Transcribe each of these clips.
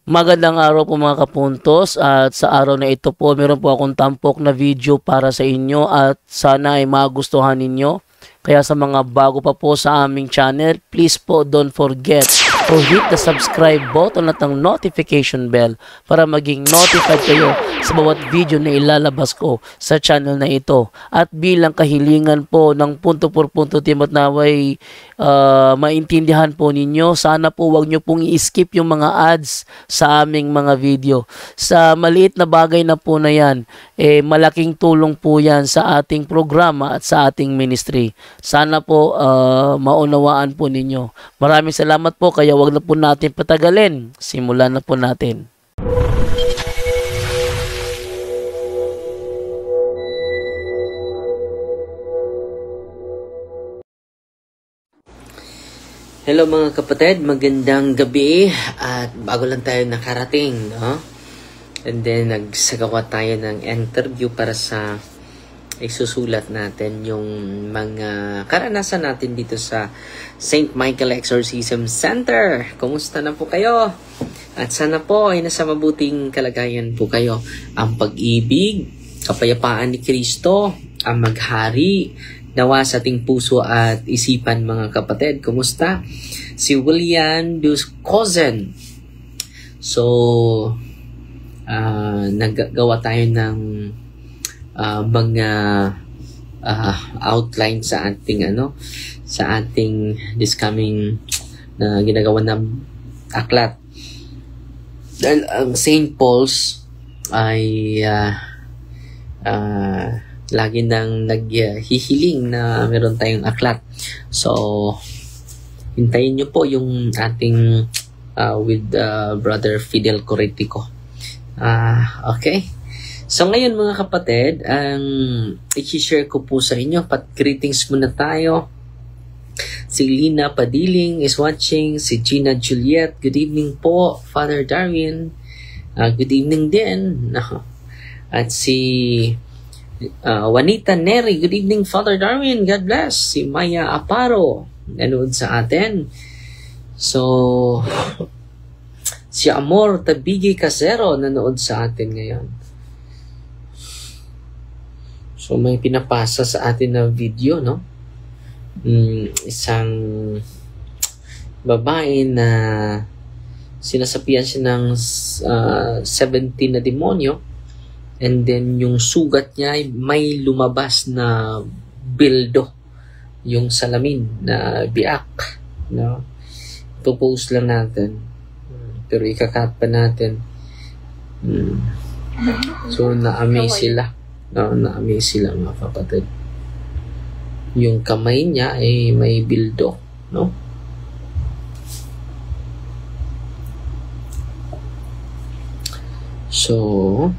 Magandang araw po mga kapuntos, at sa araw na ito po meron po akong tampok na video para sa inyo at sana ay magustuhan ninyo. Kaya sa mga bago pa po sa aming channel, please po don't forget to hit the subscribe button at ang notification bell para maging notified kayo sa bawat video na ilalabas ko sa channel na ito. At bilang kahilingan po ng punto por punto team at naway maintindihan po ninyo, sana po wag nyo pong i-skip yung mga ads sa aming mga video. Sa maliit na bagay na po na yan, malaking tulong po yan sa ating programa at sa ating ministry. Sana po maunawaan po ninyo. Maraming salamat po, kaya wag na po natin patagalin. Simulan na po natin. Hello mga kapatid, magandang gabi at bago lang tayo nakarating, no? And then nagsagawa tayo ng interview para sa isusulat natin yung mga karanasan natin dito sa St. Michael Exorcism Center. Kumusta na po kayo? At sana po ay nasa mabuting kalagayan po kayo. Ang pag-ibig, kapayapaan ni Kristo, ang maghari, nawa sa ating puso at isipan mga kapatid. Kumusta? Si William Duskozen. So, naggawa tayo ng mga outline sa ating sa ating this coming na ginagawa na aklat. Dahil ang St. Paul's ay lagi nang naghihiling na meron tayong aklat. So, hintayin nyo po yung ating with Brother Fidel Corretico. Okay. So, ngayon mga kapatid, ang i-share ko po sa inyo, greetings muna tayo. Si Lina Padiling is watching. Si Gina Juliet, good evening po. Father Darwin, good evening din. At si Juanita Neri, good evening Father Darwin, God bless. Si Maya Aparo, nanood sa atin. So, si Amor Tabigi Casero, nanood sa atin ngayon. So, may pinapasa sa atin na video, no? Isang babae na sinasapian siya ng 17 na demonyo. And then, yung sugat niya ay may lumabas na bildo. Yung salamin na biak. No? Ipopost lang natin. Pero ikakat pa natin. So, na-amaze sila. No, na-amaze sila mga kapatid. Yung kamay niya ay may bildo. No? So,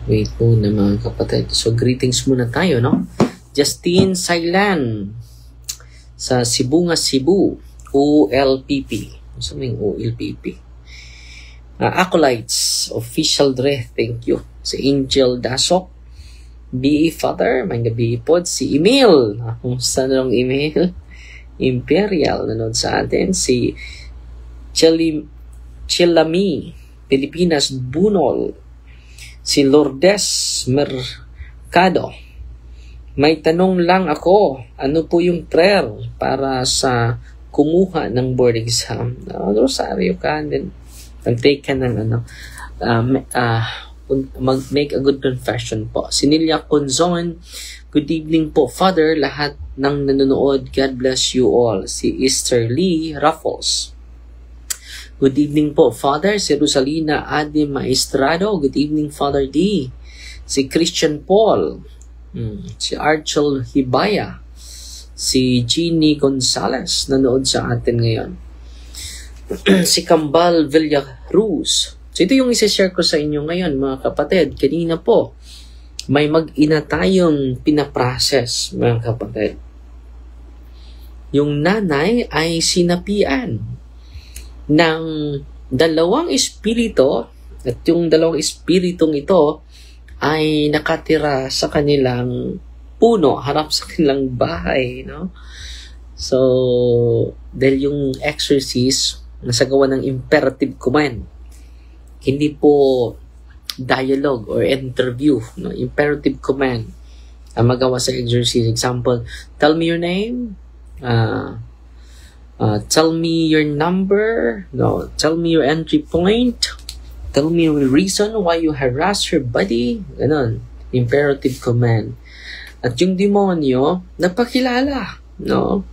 wait po na mga kapatid. So, greetings muna tayo, no? Justine Sailan sa Sibunga, Cebu. OLPP. Ano OLPP? Acolytes. Official Dre. Thank you. Si Angel Dasok. B.E. Father. May gabi po. Si Emil. Kung saan nung email? Imperial. Nanood sa atin. Si Chilami. Pilipinas. Bunol. Si Lourdes Mercado. May tanong lang ako. Ano po yung prayer para sa kumuha ng board exam? Rosario ka. And then, mag-take ka ng make a good confession po. Si Nelia Conzon. Good evening po, Father. Lahat ng nanonood. God bless you all. Si Esther Lee Raffles. Good evening po, Father. Si Rosalina Ade Maestrado. Good evening, Father D. Si Christian Paul. Si Archel Hibaya. Si Jeannie Gonzalez. Nanood sa atin ngayon. Si Kambal Villaruz. So, ito yung isa-share ko sa inyo ngayon, mga kapatid. Kanina po, may mag-ina tayong pinaprocess, mga kapatid. Yung nanay ay sinapian ng dalawang espiritu, at yung dalawang espiritong ito ay nakatira sa kanilang puno, harap sa kanilang bahay, no? So, dahil yung exorcist nasagawa ng imperative command. Hindi po dialogue or interview, no? Imperative command ang magawa sa exercise. Example, tell me your name, tell me your number, no, tell me your entry point, tell me your reason why you harass your buddy, ganon, imperative command. At yung demonyo, nagpakilala, no,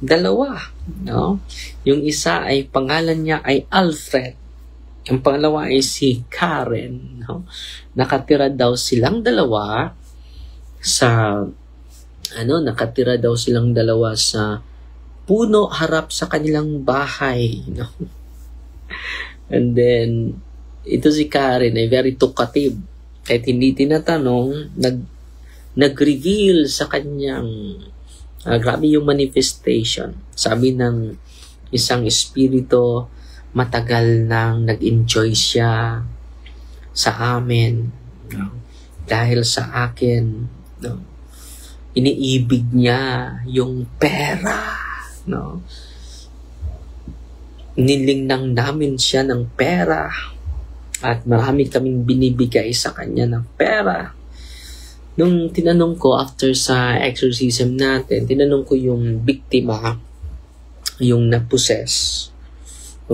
dalawa, no, yung isa ay pangalan niya ay Alfred, ang pangalawa ay si Karen, no, nakatira daw silang dalawa sa puno harap sa kanilang bahay, no? And then ito si Karen ay very talkative, kahit hindi tinatanong, nag-reveal sa kanyang grabe yung manifestation. Sabi ng isang espiritu, matagal nang nag-enjoy siya sa amin, no? Dahil sa akin, no, iniibig niya yung pera, no? Nilingnang namin siya ng pera at marami kaming binibigay sa kanya ng pera. Nung tinanong ko after sa exorcism natin, tinanong ko yung biktima, yung na-possess,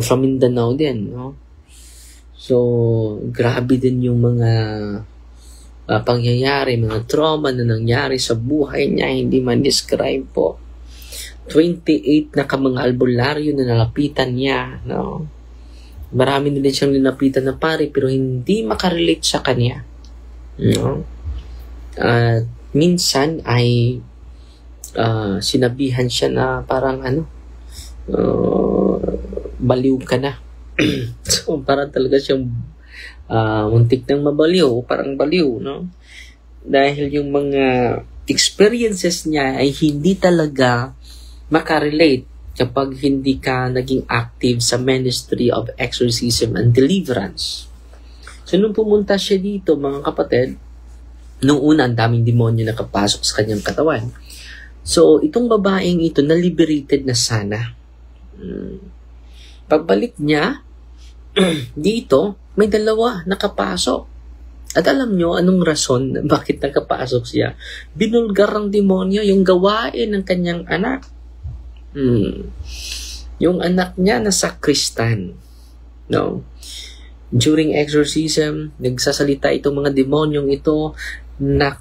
from Mindanao din, no? So, grabe din yung mga pangyayari, mga trauma na nangyari sa buhay niya, hindi man describe po. 28 na mga albularyo na nalapitan niya, no? Marami na din siyang linapitan na pari, pero hindi makarelate sa kanya, no? Minsan ay sinabihan siya na parang baliw ka na. So, parang talaga siyang muntik nang mabaliw, parang baliw, no? Dahil yung mga experiences niya ay hindi talaga makarelate kapag hindi ka naging active sa ministry of exorcism and deliverance. So, nung pumunta siya dito, mga kapatid, nung una, ang daming demonyo nakapasok sa kanyang katawan. So, itong babaeng ito, na-liberated na sana. Pagbalik niya, dito, may dalawa nakapasok. At alam nyo, anong rason bakit nakapasok siya? Binulgar ng demonyo yung gawain ng kanyang anak. Yung anak niya nasa Kristan. No? During exorcism, nagsasalita itong mga demonyong ito na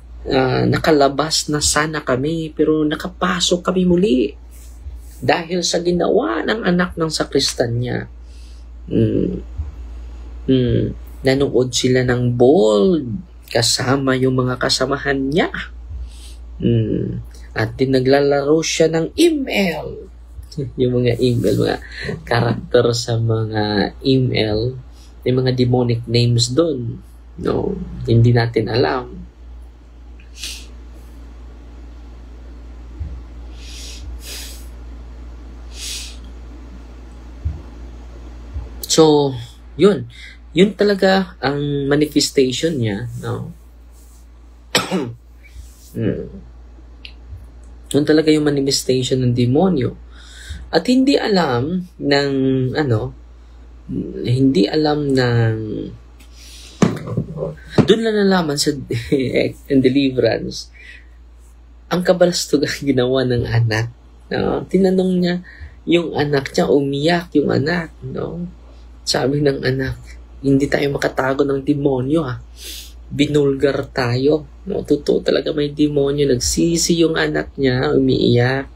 nakalabas na sana kami, pero nakapasok kami muli dahil sa ginawa ng anak ng sakristan niya. Nanood sila ng ball kasama yung mga kasamahan niya. At din naglalaro siya ng email. Yung mga email, mga karakter sa mga email, may mga demonic names doon. No, hindi natin alam. So, yun talaga ang manifestation niya, no? Yun talaga yung manifestation ng demonyo. At hindi alam ng doon lang nalaman sa deliverance ang kabalastugan ginawa ng anak, no? Tinanong niya yung anak niya, umiyak yung anak, no? Sabi ng anak, hindi tayo makatago ng demonyo, ha? Binulgar tayo, no? Totoo talaga may demonyo. Nagsisi yung anak niya, umiiyak,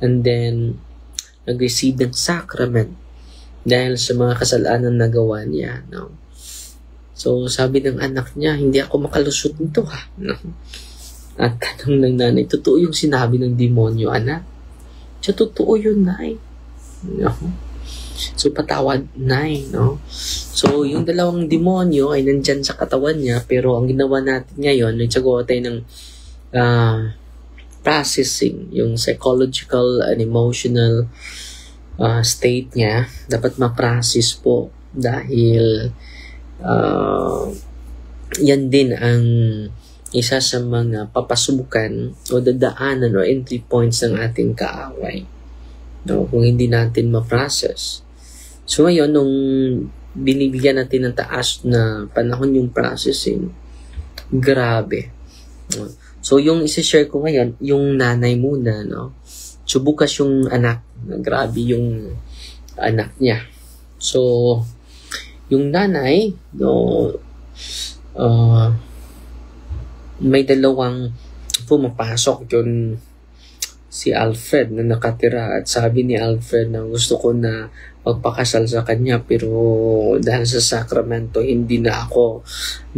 and then nag-receive ng sacrament dahil sa mga kasalanan na gawa niya, no? So, sabi ng anak niya, hindi ako makalusot nito, ha? No? At tanong ng nanay, totoo yung sinabi ng demonyo, anak? Siya, totoo yun, nay. No? So, patawad, nay, no? So, yung dalawang demonyo ay nandyan sa katawan niya, pero ang ginawa natin ngayon, nagsagawa tayo ng processing, yung psychological and emotional state niya, dapat ma-process po dahil yan din ang isa sa mga papasukan o dadaanan o entry points ng ating kaaway. No, kung hindi natin ma-process. So ngayon, nung binibigyan natin ng taas na panahon yung processing, grabe. So yung isi-share ko ngayon, yung nanay muna, no? So bukas yung anak, grabe yung anak niya. So yung nanay, no, may dalawang pumapasok yun, si Alfred na nakatira, at sabi ni Alfred na gusto ko na magpakasal sa kanya, pero dahil sa sakramento hindi na ako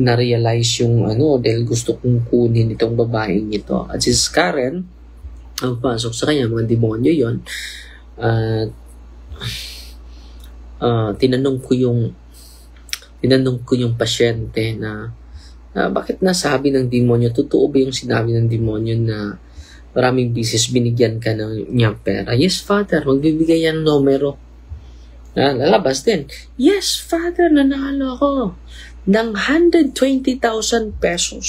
na-realize yung dahil gusto kong kunin itong babaeng ito. At si Karen ang pasok sa kanya, mga demonyo yon. At tinanong ko yung pasyente na bakit nasabi ng demonyo, totoo ba yung sinabi ng demonyo na maraming bisis binigyan ka ng niya pera? Yes, Father, magbibigay yan ng numero. Lalabas din. Yes, Father, nanalo ako ng 120,000 pesos.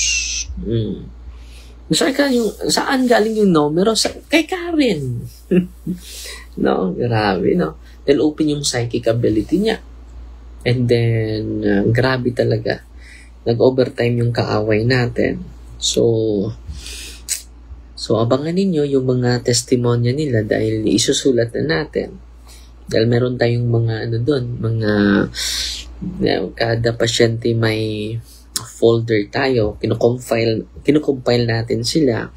Saan galing yung numero? Kay Karen. No, grabe, no? They'll open yung psychic ability niya. And then, grabe talaga. Nag-overtime yung kaaway natin. So abangan ninyo yung mga testimonya nila dahil isusulat na natin. Dahil meron tayong mga kada pasyente may folder tayo, kinukompile natin sila.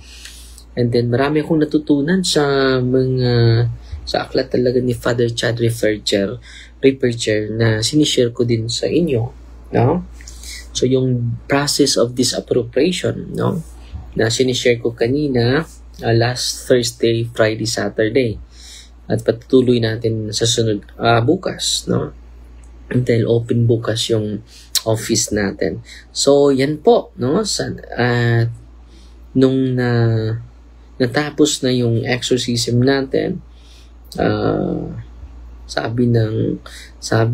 And then marami akong natutunan sa aklat talaga ni Father Chad Ripperger na sinishare ko din sa inyo, no? So yung process of disappropriation, no, na sinishare ko kanina last Thursday, Friday, Saturday. At patutuloy natin sa sunod bukas, no? Until open bukas yung office natin. So, yan po, no? Nung natapos na yung exorcism natin, sabi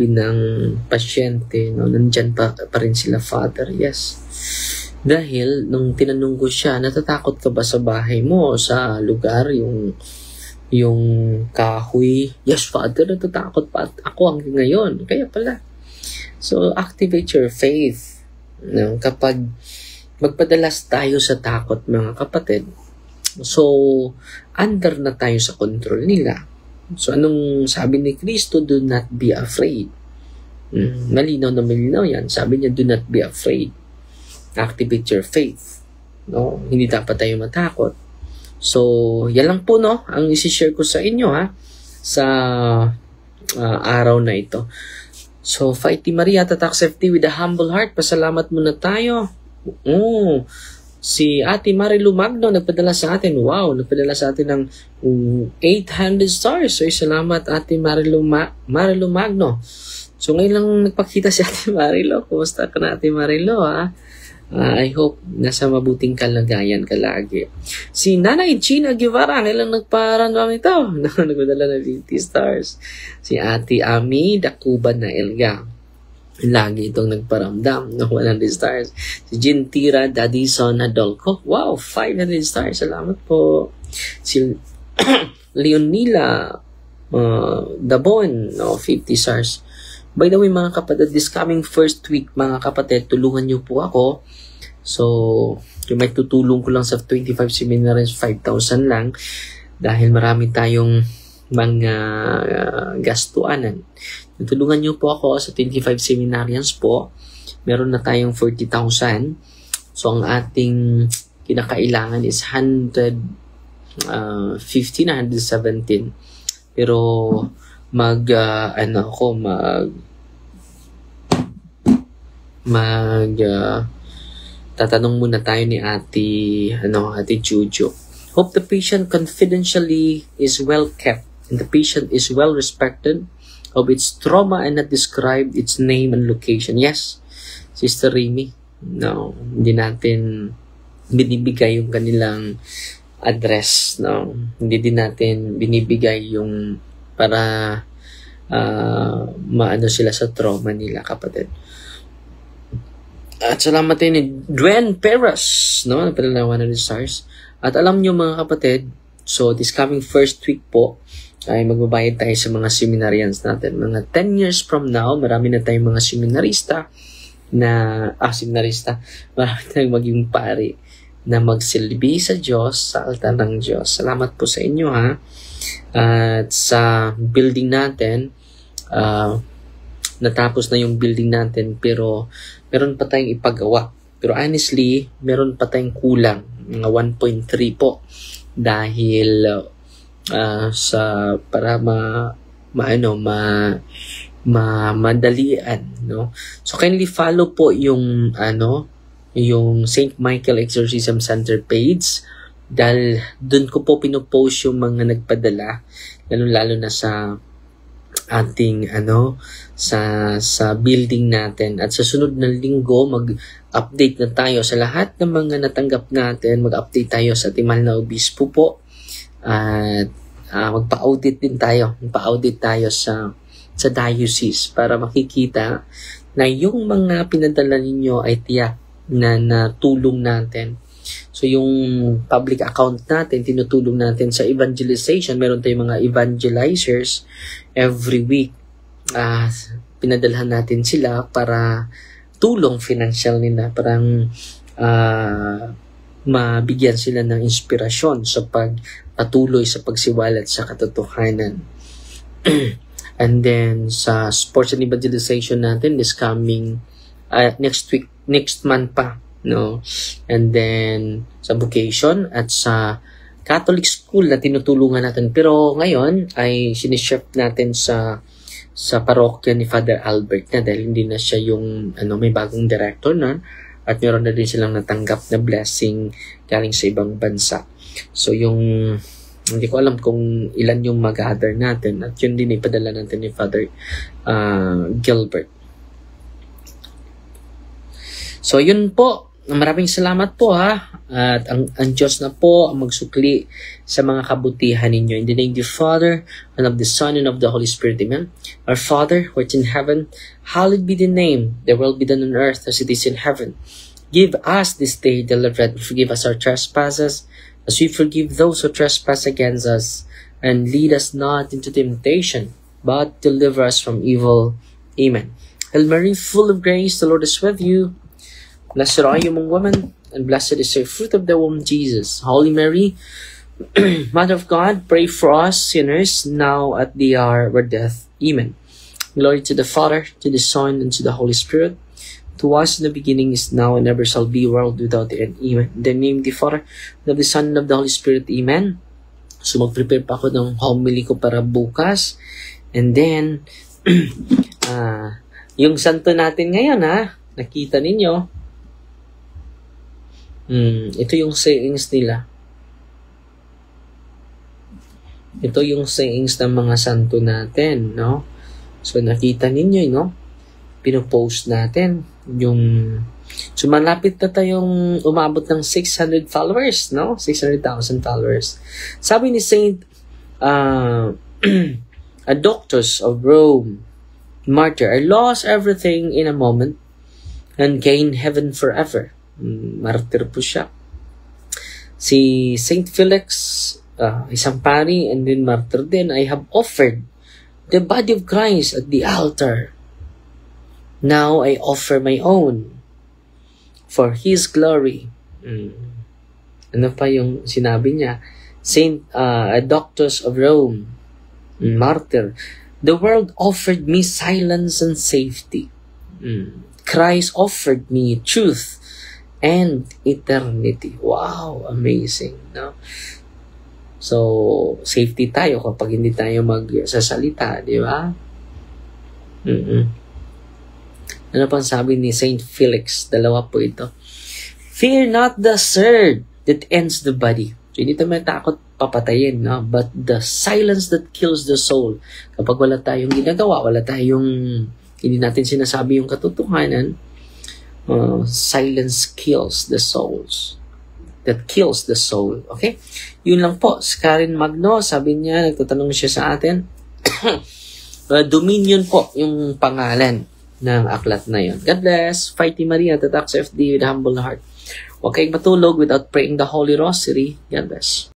ng pasyente, no, nandyan pa rin sila, Father. Yes. Dahil nung tinanong ko siya, natatakot ka ba sa bahay mo, sa lugar, yung kahoy? Yes, Father, natatakot pa ako hanggang ngayon. Kaya pala. So, activate your faith. No? Kapag magpadalas tayo sa takot, mga kapatid, so, under na tayo sa control nila. So, anong sabi ni Kristo? Do not be afraid. Malinaw na malinaw yan. Sabi niya, do not be afraid. Activate your faith. No? Hindi dapat tayo matakot. So, yan lang po, no, ang isi-share ko sa inyo, sa araw na ito. So, Fighty Maria, Tatak Safety with a humble heart. Pasalamat muna tayo. Si Ate Marilu Magno nagpadala sa atin. Wow, nagpadala sa atin ng 800 stars. So, salamat Ate Marilu Magno. So, ngayon lang nagpakita si Ate Marilu. Kumusta ka na, Ate Marilu, I hope nasa mabuting kalagayan ka lagi. Si Nanay Gina Guevara, ngayon nagparamdam ito. Nagpadala na 50 stars. Si Ate Ami Dakuban na Elga, lagi itong nagparamdam ng 100 stars. Si Gintira Dadison Adolco, wow, 500 stars. Salamat po. Si Leonila Dabon, 50 stars. By the way, mga kapatid, this coming first week, mga kapatid, tulungan niyo po ako. So, yung may tutulong ko lang sa 25 seminaries, 5,000 lang. Dahil marami tayong mga gastuanan. Tulungan niyo po ako sa 25 seminarians po. Meron na tayong 40,000. So, ang ating kinakailangan is 115 na 117. Pero, tatanong muna tayo ni Ate Juju. Hope the patient confidentially is well kept and the patient is well respected of its trauma and not described its name and location. Yes, Sister Remy. No, hindi natin binibigay yung kanilang address. No, hindi din natin binibigay yung para maano sila sa trauma nila, kapatid. At salamat din ni Dwen Perez, no? Napadala 100 stars. At alam nyo, mga kapatid, so this coming first week po, ay magbabayad tayo sa mga seminarians natin. Mga 10 years from now, marami na tayong mga seminarista, marami tayong maging pari na magsilbi sa Diyos, sa altar ng Diyos. Salamat po sa inyo, ha. At sa building natin, natapos na yung building natin, pero meron pa tayong ipagawa. Pero honestly, meron pa tayong kulang, mga 1.3 po, dahil para madalian, no? So kindly follow po yung St. Michael Exorcism Center page, dahil dun ko po pinopost yung mga nagpadala, lalo na sa ating sa building natin. At sa sunod na linggo, mag-update na tayo sa lahat ng mga natanggap natin. Mag-update tayo sa ating mahal na obispo po. At magpa-audit din tayo. Magpa-audit tayo sa diocese para makikita na yung mga pinadala ninyo ay tiyak na natulong natin. So yung public account natin, tinutulong natin sa evangelization. Meron tayong mga evangelizers every week. Pinadalhan natin sila para tulong financial nila, parang mabigyan sila ng inspirasyon sa pagpatuloy sa pagsiwalat sa katotohanan. And then sa sports and evangelization natin this coming next month pa, no? And then sa vocation at sa Catholic school na tinutulungan natin, pero ngayon ay sinishift natin sa parokya ni Father Albert na, dahil hindi na siya yung may bagong director na, at meron na din silang natanggap na blessing galing sa ibang bansa. So hindi ko alam kung ilan yung mag-gather natin, at yun din ipadala natin ni Father Gilbert. So yun po, maraming salamat po, ha. At ang Diyos na po ang magsukli sa mga kabutihan ninyo. In the name of the Father, and of the Son, and of the Holy Spirit. Amen. Our Father, who art in heaven, hallowed be the name. Thy will be done on earth as it is in heaven. Give us this day daily bread, and forgive us our trespasses, as we forgive those who trespass against us. And lead us not into temptation, but deliver us from evil. Amen. Hail Mary, full of grace, the Lord is with you. Blessed are you among women, and blessed is the fruit of the womb, Jesus. Holy Mary, Mother of God, pray for us sinners, now at the hour of our death. Amen. Glory to the Father, to the Son, and to the Holy Spirit, to us in the beginning, is now, and ever shall be, world without end. Amen. In the name of the Father, and of the Son, and of the Holy Spirit. Amen. So mag-prepare pa ako ng homily ko para bukas. And then, yung santo natin ngayon, ha, nakita ninyo. Ito yung sayings nila. Ito yung sayings ng mga santo natin, no? So, nakita ninyo, no? Pinopost natin. So, malapit na tayong umabot ng 600 followers, no? 600,000 followers. Sabi ni Saint Doctors of Rome, martyr, I lost everything in a moment and gained heaven forever. Martyr po siya. Si Saint Felix, isang pari and then martyr din, I have offered the body of Christ at the altar. Now I offer my own for His glory. Ano pa yung sinabi niya? Saint Doctors of Rome, martyr, the world offered me silence and safety. Christ offered me truth and eternity. Wow, amazing, no? So, safety tayo kapag hindi tayo magsasalita, di ba? Ano pang sabi ni Saint Felix? Dalawa po ito. Fear not the sword that ends the body. So, hindi tayo matakot papatayin, no? But the silence that kills the soul. Kapag wala tayong ginagawa, hindi natin sinasabi yung katotohanan, silence kills the souls. That kills the soul. Okay? Yun lang po. Si Karen Magno, sabi niya, nagtatanong siya sa atin. Dominion po yung pangalan ng aklat na yun. God bless. Fighting Maria, Tatak sa FD with humble heart. Huwag kayong matulog without praying the Holy Rosary. God bless.